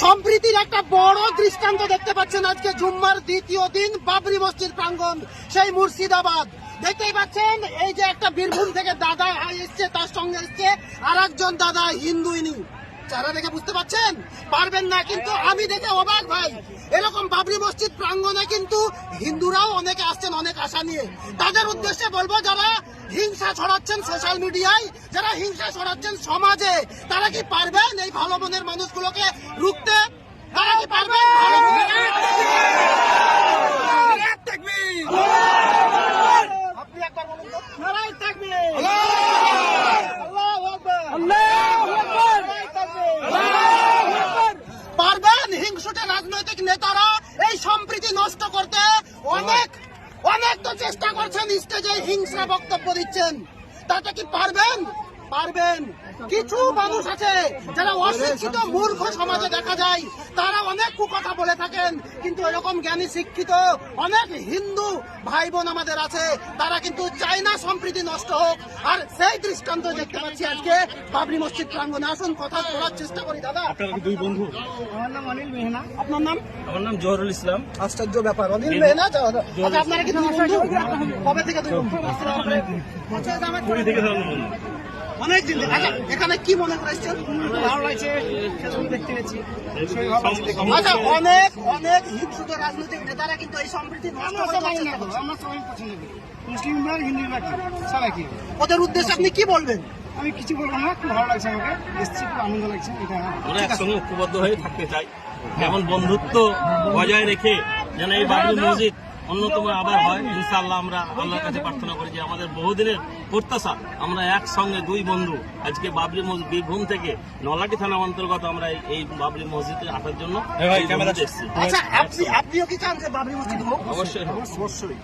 সম্প্রীতির একটা বড় দৃষ্টান্ত দেখতে পাচ্ছেন আজকে জুম্মার দ্বিতীয় দিন বাবরি মসজিদ প্রাঙ্গণ সেই মুর্শিদাবাদ। দেখতেই পাচ্ছেন এই যে একটা বীরভূম থেকে দাদা এসছে, তার সঙ্গে এসছে আর একজন দাদা হিন্দু ইনি। যারা দেখে বুঝতে পারছেন পারবেন না, কিন্তু আমি দেখে অবাক ভাই। এরকম বাবরি মসজিদ প্রাঙ্গণে কিন্তু হিন্দুরাও অনেকে আসছেন অনেক আশা নিয়ে। তাদের উদ্দেশ্যে বলবো, যারা হিংসা ছড়াচ্ছেন সোশ্যাল মিডিয়ায়, যারা হিংসা ছড়াচ্ছেন সমাজে, তারা কি পারবেন এই ভালো মনের মানুষগুলোকে রুখতে? তারা কি পারবেন? আপনি একবার বলুন তো, নারায়ে তাকবীর, আল্লাহু আকবার, আল্লাহু আকবার। পারবেন হিংসুটে রাজনৈতিক নেতারা এই সম্প্রীতি নষ্ট করতে? অনেক তো চেষ্টা করছেন, স্টেজে হিংসা বক্তব্য দিচ্ছেন, তাতে কি পারবেন? পারবেন। কিছু মানুষ আছে যারা অশিক্ষিত মূর্খ সমাজে দেখা যায়, তারা অনেক কুকথা বলে থাকেন, কিন্তু এরকম জ্ঞানী শিক্ষিত অনেক হিন্দু ভাই বোন আমাদের আছে, তারা কিন্তু চায় না সম্প্রীতি নষ্ট হোক। আর সেই দৃষ্টান্ত দেখতে পাচ্ছি আজকে বাবরি মসজিদ প্রাঙ্গণে। আসুন কথা বলার চেষ্টা করি। দাদা, আপনারা দুই বন্ধু? আমার নাম অনিল মেহনা। আপনার নাম? আমার নাম জহরুল ইসলাম। আশ্চর্য ব্যাপার, অনিল মেহনা। আচ্ছা, আপনারা কি দুই বন্ধু? কবে থেকে দুই বন্ধু? থেকে ধরুন বন্ধু। অনেক দিন থেকে। আচ্ছা, এখানে কি মনে করেছেন? ভালো লাগছে, দেখতে পেয়েছি। আচ্ছা, অনেক হিংসুট রাজনৈতিক নেতারা কিন্তু এই সম্প্রীতি নষ্ট আমরা করার সবাই চেষ্টা না, করছে। আমরা সবাই পছন্দ করি, মুসলিমরা হিন্দুরা কি সবাই কি। ওদের উদ্দেশ্যে আপনি কি বলবেন? আমি কিছু বলবো না, খুব ভালো লাগছে আমাকে, এসছি, খুব আনন্দ লাগছে। এটা আমরা একসঙ্গে ঐক্যবদ্ধ হয়ে থাকতে চাই, যেমন বন্ধুত্ব বজায় রেখে যেন এই বাবরি মসজিদ অন্যতম আবার হয়। ইনশাআল্লাহ আমরা আল্লাহর কাছে প্রার্থনা করি যে আমাদের বহুদিনের প্রত্যাশা, আমরা একসঙ্গে দুই বন্ধু আজকে বাবরি মসজিদ বীরভূম থেকে নলাটি থানা অন্তর্গত আমরা এই বাবরি মসজিদে আসার জন্য এসেছি। আচ্ছা, আপনিও কি চান যে বাবরি মসজিদ হোক? অবশ্যই। অবশ্যই।